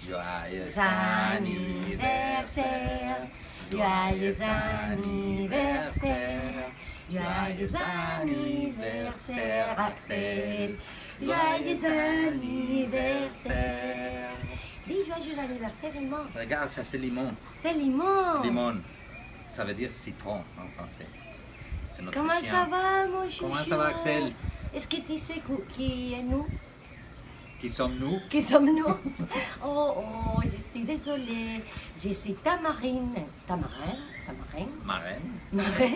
Joyeux anniversaire, joyeux anniversaire, joyeux anniversaire Axel, joyeux anniversaire. Dis joyeux anniversaire Limon. Regarde, ça c'est limon. C'est Limon. Limon, ça veut dire citron en français. C'est notre Comment chien. ça va mon chouchou? Comment ça va Axel? Est-ce que tu sais qui est nous? Qui sommes-nous? Qui sommes-nous? Oh, je suis désolée. Je suis Tamarine. Tamarin? Marraine. Marin.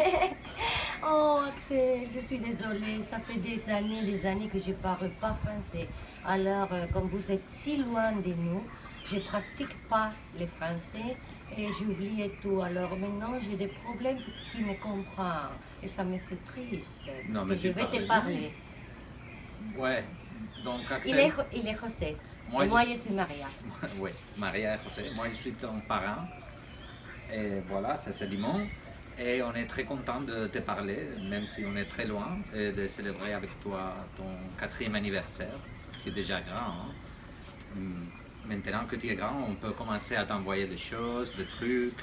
Oh, Axel, je suis désolée. Ça fait des années que je ne parle pas français. Alors, comme vous êtes si loin de nous, je ne pratique pas le français et j'oublie tout. Alors maintenant, j'ai des problèmes pour que tu me comprends. Et ça me fait triste. Non, Parce mais que je tu vais te parles. parler. Ouais, donc Il Axel. est José. Moi, Et moi, je- je suis Maria. Oui, Maria et José. Moi, je suis ton parent. Et voilà, ça c'est Limon. Et on est très content de te parler, même si on est très loin, et de célébrer avec toi ton 4e anniversaire, qui est déjà grand. Hein. Maintenant que tu es grand, on peut commencer à t'envoyer des choses, des trucs,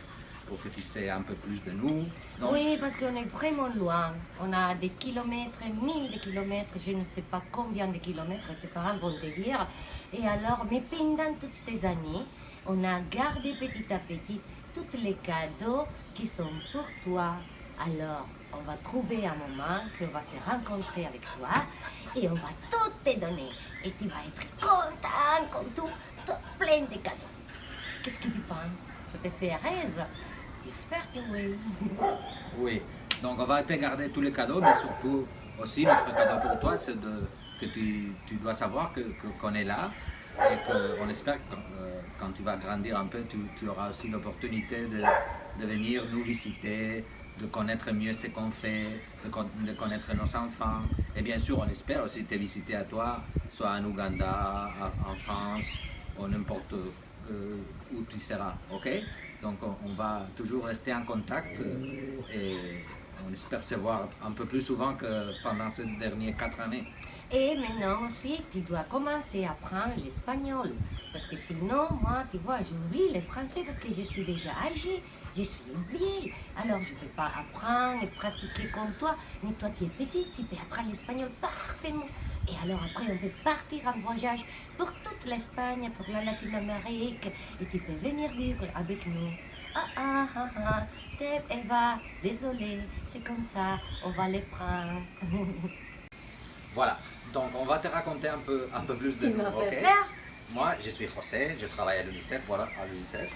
pour que tu sais un peu plus de nous. Donc, Oui, parce qu'on est vraiment loin. On a des kilomètres, 1000 de kilomètres, je ne sais pas combien de kilomètres tes parents vont te dire. Et alors, mais pendant toutes ces années, on a gardé petit à petit tous les cadeaux qui sont pour toi. Alors, on va trouver un moment qu'on va se rencontrer avec toi et on va tout te donner. Et tu vas être content comme tout plein de cadeaux. Qu'est-ce que tu penses? Ça te fait rêve? J'espère que oui. oui, donc on va te garder tous les cadeaux, mais surtout aussi notre cadeau pour toi, c'est que tu dois savoir qu'on est là et qu'on espère que quand tu vas grandir un peu, tu auras aussi l'opportunité de venir nous visiter, de connaître mieux ce qu'on fait, de connaître nos enfants. Et bien sûr, on espère aussi te visiter à toi, soit en Ouganda, en France, ou n'importe où tu seras, ok? Donc on va toujours rester en contact et on espère se voir un peu plus souvent que pendant ces dernières 4 années. Et maintenant aussi, tu dois commencer à apprendre l'espagnol. Parce que sinon, moi, tu vois, j'oublie le français parce que je suis déjà âgée, je suis vieille. Alors, je ne peux pas apprendre et pratiquer comme toi. Mais toi, tu es petite, tu peux apprendre l'espagnol parfaitement. Et alors, après, on peut partir en voyage pour toute l'Espagne, pour la Latine-Amérique. Et tu peux venir vivre avec nous. C'est Eva, désolée, c'est comme ça, on va les prendre. Voilà, donc on va te raconter un peu plus de Tu nous, m'as fait ok? peur. Moi, je suis José, je travaille à l'UNICEF, voilà, à l'UNICEF.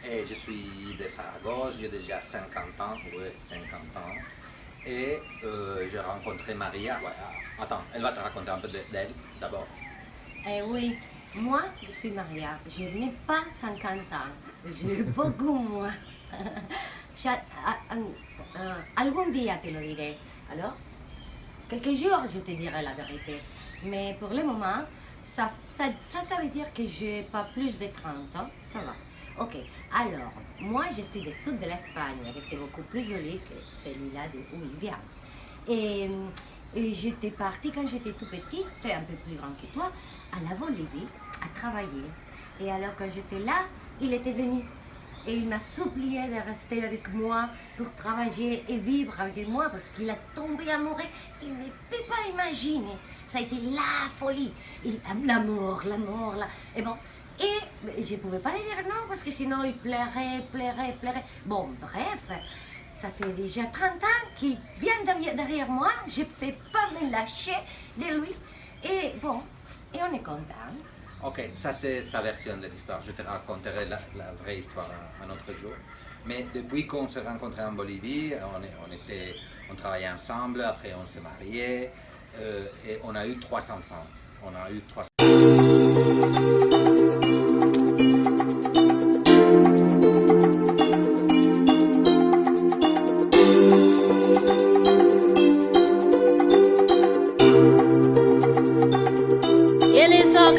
Et je suis de Saragosse, j'ai déjà 50 ans, oui, 50 ans. Et j'ai rencontré Maria, voilà. Attends, elle va te raconter un peu d'elle d'abord. Oui, moi, je suis Maria. Je n'ai pas 50 ans. J'ai beaucoup moins. Algún día te lo diré. Alors, quelques jours, je te dirai la vérité. Mais pour le moment, ça veut dire que je n'ai pas plus de 30 ans. Ça va. Ok, alors, moi, je suis du sud de l'Espagne, et c'est beaucoup plus joli que celui-là d'où il vient. Et j'étais partie quand j'étais tout petite, un peu plus grande que toi, à la Bolivie, à travailler. Et alors, quand j'étais là, il était venu. Et il m'a supplié de rester avec moi pour travailler et vivre avec moi parce qu'il a tombé amoureux. Il ne peut pas imaginer. Ça a été la folie. L'amour. Et bon, et je ne pouvais pas lui dire non parce que sinon il pleurait. Bon, bref, ça fait déjà 30 ans qu'il vient derrière moi. Je ne peux pas me lâcher de lui. Et bon, et on est content. Ok, ça c'est sa version de l'histoire. Je te raconterai la vraie histoire un autre jour. Mais depuis qu'on s'est rencontrés en Bolivie, on travaillait ensemble, après on s'est mariés et on a eu 3 enfants. On a eu 3 Ele só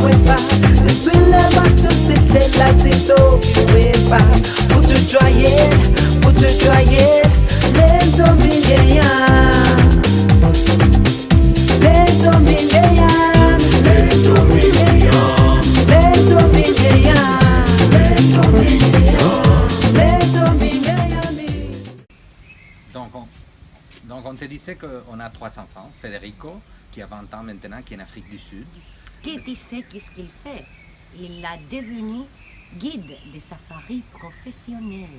UEFA. Je suis le bateau, c'était la saison UEFA. Faut te joyer, lento miléa. Lento miléa, lento miléa, lento miléa, lento miléa, lento miléa. Donc on te disait qu'on a 3 enfants. Federico, qui a 20 ans maintenant, qui est en Afrique du Sud. Qui tu sais qu'est-ce qu'il fait? Il a devenu guide de safari professionnel.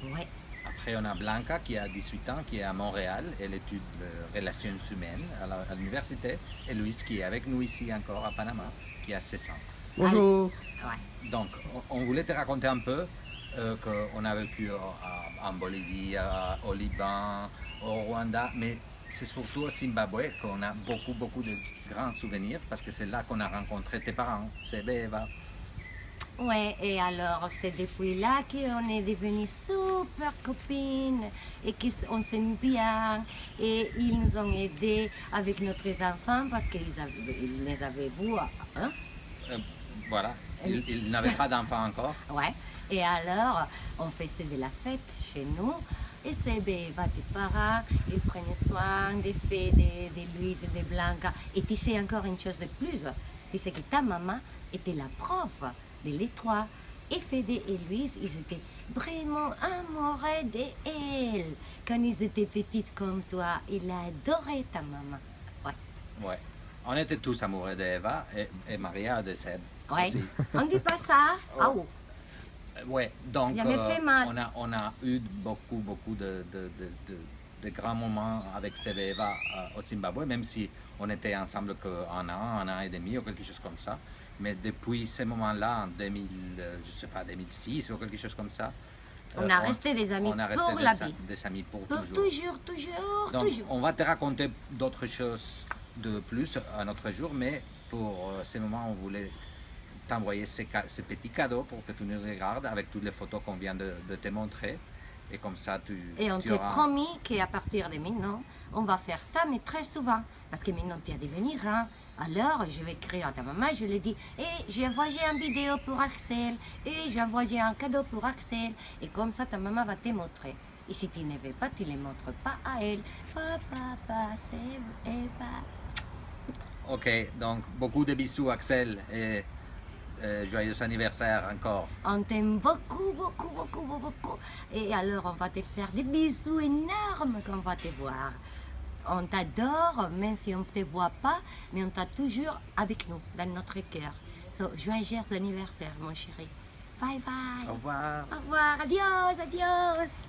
Ouais. Après, on a Blanca, qui a 18 ans, qui est à Montréal. Elle étudie les relations humaines à l'université. Et Luis, qui est avec nous ici encore à Panama, qui a 16 ans. Bonjour. Ouais. Donc, on voulait te raconter un peu qu'on a vécu en Bolivie, au Liban, au Rwanda, mais c'est surtout au Zimbabwe qu'on a beaucoup de grands souvenirs parce que c'est là qu'on a rencontré tes parents, Sebe et Eva. Ouais, et alors c'est depuis là qu'on est devenus super copines et qu'on s'aime bien. Et ils nous ont aidés avec notre enfants parce qu'ils les avaient vus. Hein? Voilà, ils n'avaient pas d'enfants encore. Ouais, et alors on faisait de la fête chez nous. Et c'est tes parents, ils prenaient soin des fées, de Louise et de Blanca. Et tu sais encore une chose de plus, tu sais que ta maman était la prof de les trois. Et Fede et Louise, ils étaient vraiment amoureux d'elle. Quand ils étaient petites comme toi, ils adoraient ta maman. Ouais. Ouais, on était tous amoureux d'Eva et Maria de Seb. Ouais. Aussi. On dit pas ça? Ah, oh. Ouais, donc Ça me fait mal. on a eu beaucoup de grands moments avec Seb et Eva au Zimbabwe, même si on était ensemble qu'un an et demi ou quelque chose comme ça. Mais depuis ce moment-là, en 2006 ou quelque chose comme ça, On a resté des amis on a resté pour la vie. des amis pour Pour toujours. Donc, toujours. on va te raconter d'autres choses de plus un autre jour, mais pour ce moment, on voulait t'envoyer ces petits cadeaux pour que tu nous regardes avec toutes les photos qu'on vient de te montrer. Et comme ça, Et on tu t'a auras... promis qu'à partir de maintenant, on va faire ça, mais très souvent. Parce que maintenant, tu es devenu grand. Alors, je vais écrire à ta maman, je lui dis, j'ai envoyé une vidéo pour Axel, et j'ai envoyé un cadeau pour Axel. Et comme ça, ta maman va te montrer. Et si tu ne veux pas, tu ne les montres pas à elle. Papa, c'est Eva. Ok, donc beaucoup de bisous Axel et joyeux anniversaire encore. On t'aime beaucoup. Et alors, on va te faire des bisous énormes quand on va te voir. On t'adore, même si on ne te voit pas, mais on t'a toujours avec nous, dans notre cœur. So, joyeux anniversaire, mon chéri. Bye bye. Au revoir. Au revoir. Adios.